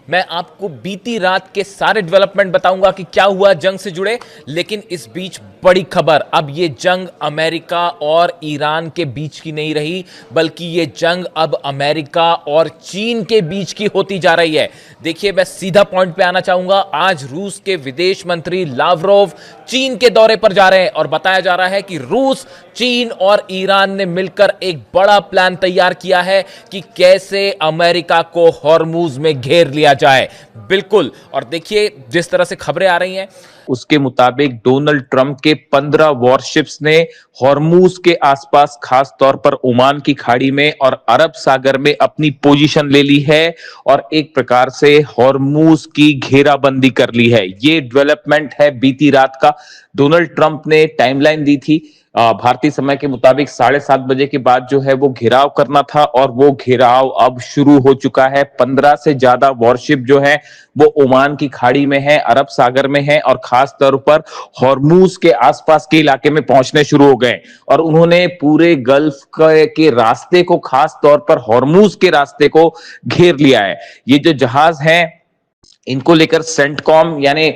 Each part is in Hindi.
मैं आपको बीती रात के सारे डेवलपमेंट बताऊंगा कि क्या हुआ जंग से जुड़े। लेकिन इस बीच बड़ी खबर, अब ये जंग अमेरिका और ईरान के बीच की नहीं रही, बल्कि ये जंग अब अमेरिका और चीन के बीच की होती जा रही है। देखिए, मैं सीधा पॉइंट पे आना चाहूंगा। आज रूस के विदेश मंत्री लावरोव चीन के दौरे पर जा रहे हैं और बताया जा रहा है कि रूस, चीन और ईरान ने मिलकर एक बड़ा प्लान तैयार किया है कि कैसे अमेरिका को हॉर्मूज में घेर लिया जाए। बिल्कुल। और देखिए, जिस तरह से खबरें आ रही हैं उसके मुताबिक डोनाल्ड ट्रंप के 15 वॉरशिप्स ने हॉर्मूज के आसपास, खास तौर पर ओमान की खाड़ी में और अरब सागर में अपनी पोजीशन ले ली है और एक प्रकार से हॉर्मूज की घेराबंदी कर ली है। ये डेवलपमेंट है बीती रात का। डोनाल्ड ट्रंप ने टाइमलाइन दी थी भारतीय समय के मुताबिक 7:30 बजे के बाद जो है वो घेराव करना था, और वो घेराव अब शुरू हो चुका है। 15 से ज्यादा वॉरशिप जो है वो ओमान की खाड़ी में है, अरब सागर में है और खास तौर पर हॉर्मूज के आसपास के इलाके में पहुंचने शुरू हो गए। और उन्होंने पूरे गल्फ के रास्ते को, खास तौर पर हॉर्मूज के रास्ते को घेर लिया है। ये जो जहाज है, इनको लेकर सेंटकॉम यानी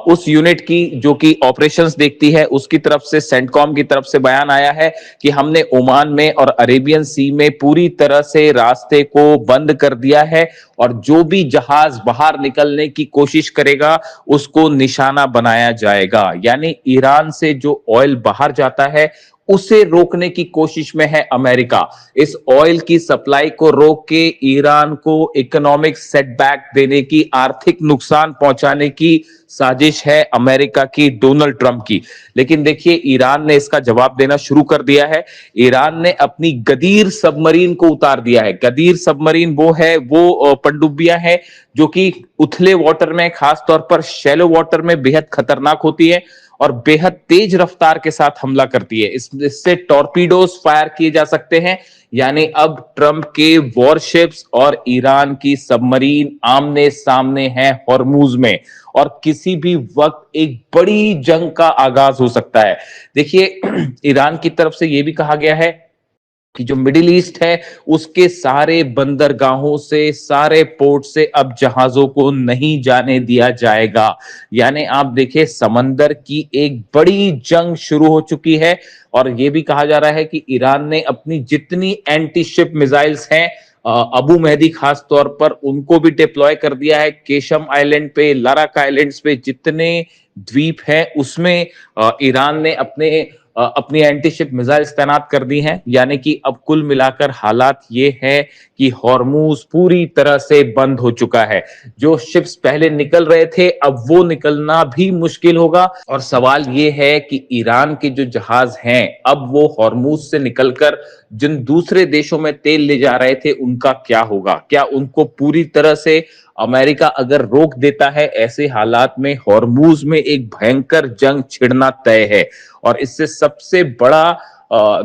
उस यूनिट की जो कि ऑपरेशंस देखती है, उसकी तरफ से, सेंटकॉम की तरफ से बयान आया है कि हमने ओमान में और अरेबियन सी में पूरी तरह से रास्ते को बंद कर दिया है और जो भी जहाज बाहर निकलने की कोशिश करेगा उसको निशाना बनाया जाएगा। यानी ईरान से जो ऑयल बाहर जाता है उसे रोकने की कोशिश में है अमेरिका। इस ऑयल की सप्लाई को रोक के ईरान को इकोनॉमिक सेटबैक देने की, आर्थिक नुकसान पहुंचाने की साजिश है अमेरिका की, डोनाल्ड ट्रंप की। लेकिन देखिए, ईरान ने इसका जवाब देना शुरू कर दिया है। ईरान ने अपनी गदीर सबमरीन को उतार दिया है। गदीर सबमरीन वो है, वो पनडुब्बियां हैं जो कि उथले वाटर में, खास तौर पर शैलो वाटर में बेहद खतरनाक होती है और बेहद तेज रफ्तार के साथ हमला करती है। इससे टॉर्पीडोज फायर किए जा सकते हैं। यानी अब ट्रंप के वॉरशिप्स और ईरान की सबमरीन आमने सामने हैं हॉर्मूज में, और किसी भी वक्त एक बड़ी जंग का आगाज हो सकता है। देखिए, ईरान की तरफ से यह भी कहा गया है कि जो मिडिल ईस्ट है उसके सारे बंदरगाहों से, सारे पोर्ट से अब जहाजों को नहीं जाने दिया जाएगा। यानी आप देखिए, समंदर की एक बड़ी जंग शुरू हो चुकी है। और यह भी कहा जा रहा है कि ईरान ने अपनी जितनी एंटी शिप मिसाइल्स हैं, अबू मेहदी खास तौर पर, उनको भी डिप्लॉय कर दिया है। केशम आइलैंड पे, लाराक आइलैंड्स पे जितने द्वीप हैं उसमें ईरान ने अपनी एंटी शिप मिसाइल्स तैनात कर दी हैं। यानी कि अब कुल मिलाकर हालात ये है कि हॉर्मूज पूरी तरह से बंद हो चुका है। जो शिप्स पहले निकल रहे थे अब वो निकलना भी मुश्किल होगा। और सवाल ये है कि ईरान के जो जहाज हैं अब वो हॉर्मूज से निकलकर जिन दूसरे देशों में तेल ले जा रहे थे उनका क्या होगा? क्या उनको पूरी तरह से अमेरिका अगर रोक देता है, ऐसे हालात में हॉर्मूज में एक भयंकर जंग छिड़ना तय है। और इससे सबसे बड़ा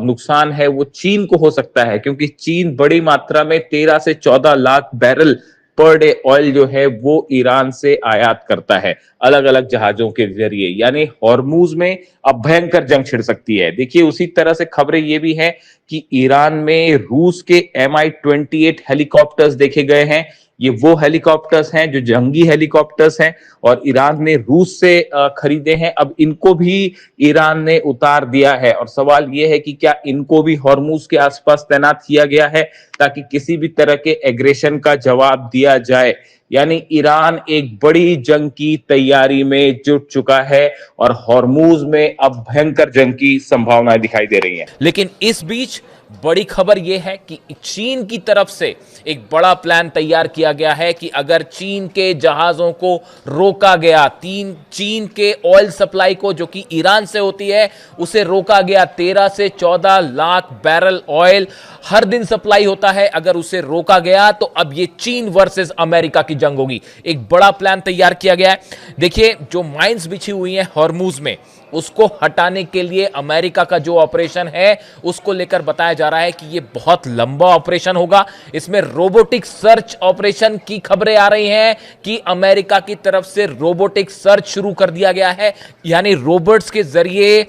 नुकसान है वो चीन को हो सकता है, क्योंकि चीन बड़ी मात्रा में 13 से 14 lakh barrel per day oil जो है वो ईरान से आयात करता है अलग अलग जहाजों के जरिए। यानी हॉर्मूज में अब भयंकर जंग छिड़ सकती है। देखिए, उसी तरह से खबरें ये भी हैं कि ईरान में रूस के MI-28 हेलीकॉप्टर्स देखे गए हैं। ये वो हेलीकॉप्टर्स हैं जो जंगी हेलीकॉप्टर्स हैं और ईरान ने रूस से खरीदे हैं। अब इनको भी ईरान ने उतार दिया है और सवाल यह है कि क्या इनको भी हॉर्मूज के आसपास तैनात किया गया है ताकि किसी भी तरह के एग्रेशन का जवाब दिया जाए। यानी ईरान एक बड़ी जंग की तैयारी में जुट चुका है और हॉर्मूज में अब भयंकर जंग की संभावनाएं दिखाई दे रही हैं। लेकिन इस बीच बड़ी खबर यह है कि चीन की तरफ से एक बड़ा प्लान तैयार किया गया है कि अगर चीन के जहाजों को रोका गया, चीन के ऑयल सप्लाई को जो कि ईरान से होती है उसे रोका गया, 13 से 14 लाख बैरल ऑयल हर दिन सप्लाई होता है, अगर उसे रोका गया तो अब ये चीन वर्सेस अमेरिका की जंग होगी। एक बड़ा प्लान तैयार किया गया है। देखिए, जो माइंस बिछी हुई हैं हॉर्मूज में उसको हटाने के लिए अमेरिका का जो ऑपरेशन है उसको लेकर बताया जा रहा है कि यह बहुत लंबा ऑपरेशन होगा। इसमें रोबोटिक सर्च ऑपरेशन की खबरें आ रही हैं कि अमेरिका की तरफ से रोबोटिक सर्च शुरू कर दिया गया है। यानी रोबोट्स के जरिए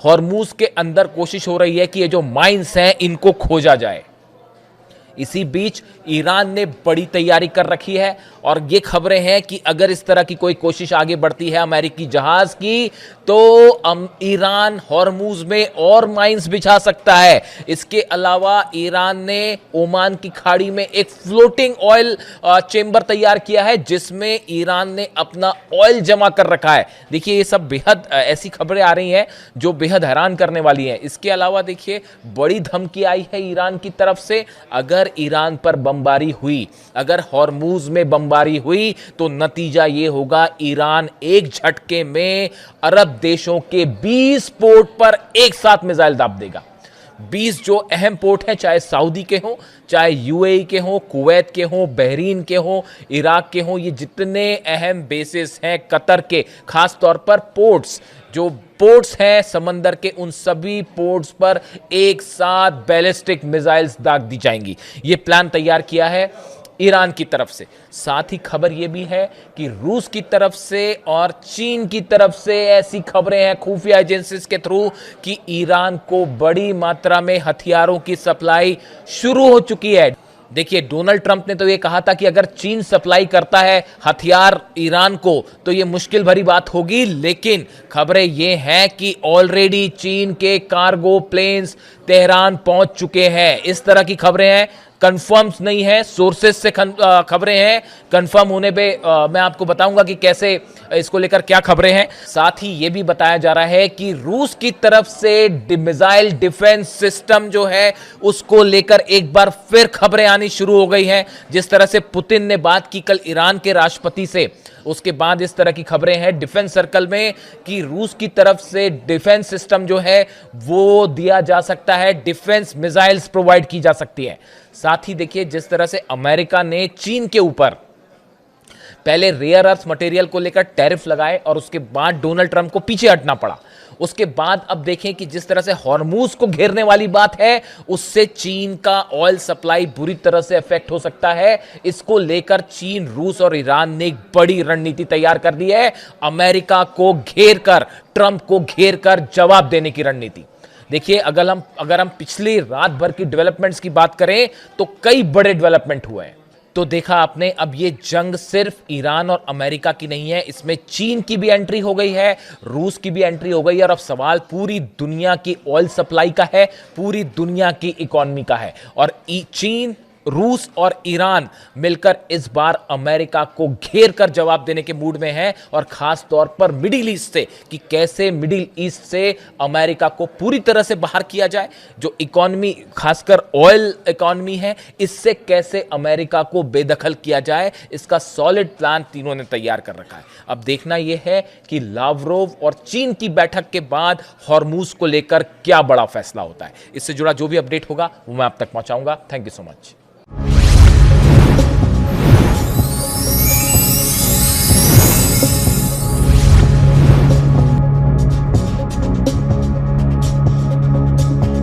हॉर्मूज के अंदर कोशिश हो रही है कि ये जो माइंस हैं इनको खोजा जाए। इसी बीच ईरान ने बड़ी तैयारी कर रखी है और ये खबरें हैं कि अगर इस तरह की कोई कोशिश आगे बढ़ती है अमेरिकी जहाज की, तो ईरान हॉर्मूज में और माइंस बिछा सकता है। इसके अलावा ईरान ने ओमान की खाड़ी में एक फ्लोटिंग ऑयल चेंबर तैयार किया है, जिसमें ईरान ने अपना ऑयल जमा कर रखा है। देखिए, ये सब बेहद ऐसी खबरें आ रही हैं जो बेहद हैरान करने वाली हैं। इसके अलावा देखिए, बड़ी धमकी आई है ईरान की तरफ से, अगर ईरान पर बमबारी हुई, अगर हॉर्मूज में बमबारी हुई, तो नतीजा ये होगा ईरान एक झटके में अरब देशों के 20 पोर्ट पर एक साथ मिसाइल दाग देगा। 20 जो अहम पोर्ट हैं, चाहे सऊदी के हों, चाहे यूएई के हों, कुवैत के हों, बहरीन के हों, इराक के हों, ये जितने अहम बेसिस हैं कतर के, खास तौर पर पोर्ट्स, जो पोर्ट्स हैं समंदर के, उन सभी पोर्ट्स पर एक साथ बैलिस्टिक मिसाइल्स दाग दी जाएंगी। ये प्लान तैयार किया है ईरान की तरफ से। साथ ही खबर यह भी है कि रूस की तरफ से और चीन की तरफ से ऐसी खबरें हैं खुफिया एजेंसीज के थ्रू कि ईरान को बड़ी मात्रा में हथियारों की सप्लाई शुरू हो चुकी है। देखिए, डोनाल्ड ट्रंप ने तो यह कहा था कि अगर चीन सप्लाई करता है हथियार ईरान को तो यह मुश्किल भरी बात होगी, लेकिन खबरें यह हैं कि ऑलरेडी चीन के कार्गो प्लेन्स तेहरान पहुंच चुके हैं। इस तरह की खबरें हैं, कंफर्म नहीं है, सोर्सेस से खबरें हैं। कंफर्म होने पे मैं आपको बताऊंगा कि कैसे इसको लेकर क्या खबरें हैं। साथ ही यह भी बताया जा रहा है कि रूस की तरफ से मिसाइल डिफेंस सिस्टम जो है उसको लेकर एक बार फिर खबरें आनी शुरू हो गई हैं। जिस तरह से पुतिन ने बात की कल ईरान के राष्ट्रपति से, उसके बाद इस तरह की खबरें हैं डिफेंस सर्कल में कि रूस की तरफ से डिफेंस सिस्टम जो है वो दिया जा सकता है, डिफेंस मिसाइल्स प्रोवाइड की जा सकती है। साथ ही देखिए, जिस तरह से अमेरिका ने चीन के ऊपर पहले रेयर अर्थ मटेरियल को लेकर टैरिफ लगाए और उसके बाद डोनाल्ड ट्रंप को पीछे हटना पड़ा। उसके बाद अब देखें कि जिस तरह से हॉर्मूज को घेरने वाली बात है, उससे चीन का ऑयल सप्लाई बुरी तरह से इफेक्ट हो सकता है। इसको लेकर चीन, रूस और ईरान ने एक बड़ी रणनीति तैयार कर दी है, अमेरिका को घेरकर, ट्रंप को घेरकर जवाब देने की रणनीति। देखिए, अगर हम पिछली रात भर की डेवलपमेंट्स की बात करें तो कई बड़े डेवलपमेंट हुए हैं। तो देखा आपने, अब ये जंग सिर्फ ईरान और अमेरिका की नहीं है, इसमें चीन की भी एंट्री हो गई है, रूस की भी एंट्री हो गई है और अब सवाल पूरी दुनिया की ऑयल सप्लाई का है, पूरी दुनिया की इकोनॉमी का है। और चीन, रूस और ईरान मिलकर इस बार अमेरिका को घेर कर जवाब देने के मूड में हैं, और खास तौर पर मिडिल ईस्ट से, कि कैसे मिडिल ईस्ट से अमेरिका को पूरी तरह से बाहर किया जाए। जो इकोनॉमी, खासकर ऑयल इकोनॉमी है, इससे कैसे अमेरिका को बेदखल किया जाए, इसका सॉलिड प्लान तीनों ने तैयार कर रखा है। अब देखना यह है कि लावरोव और चीन की बैठक के बाद हॉर्मूज को लेकर क्या बड़ा फैसला होता है। इससे जुड़ा जो भी अपडेट होगा वो मैं आप तक पहुंचाऊंगा। Thank you so much.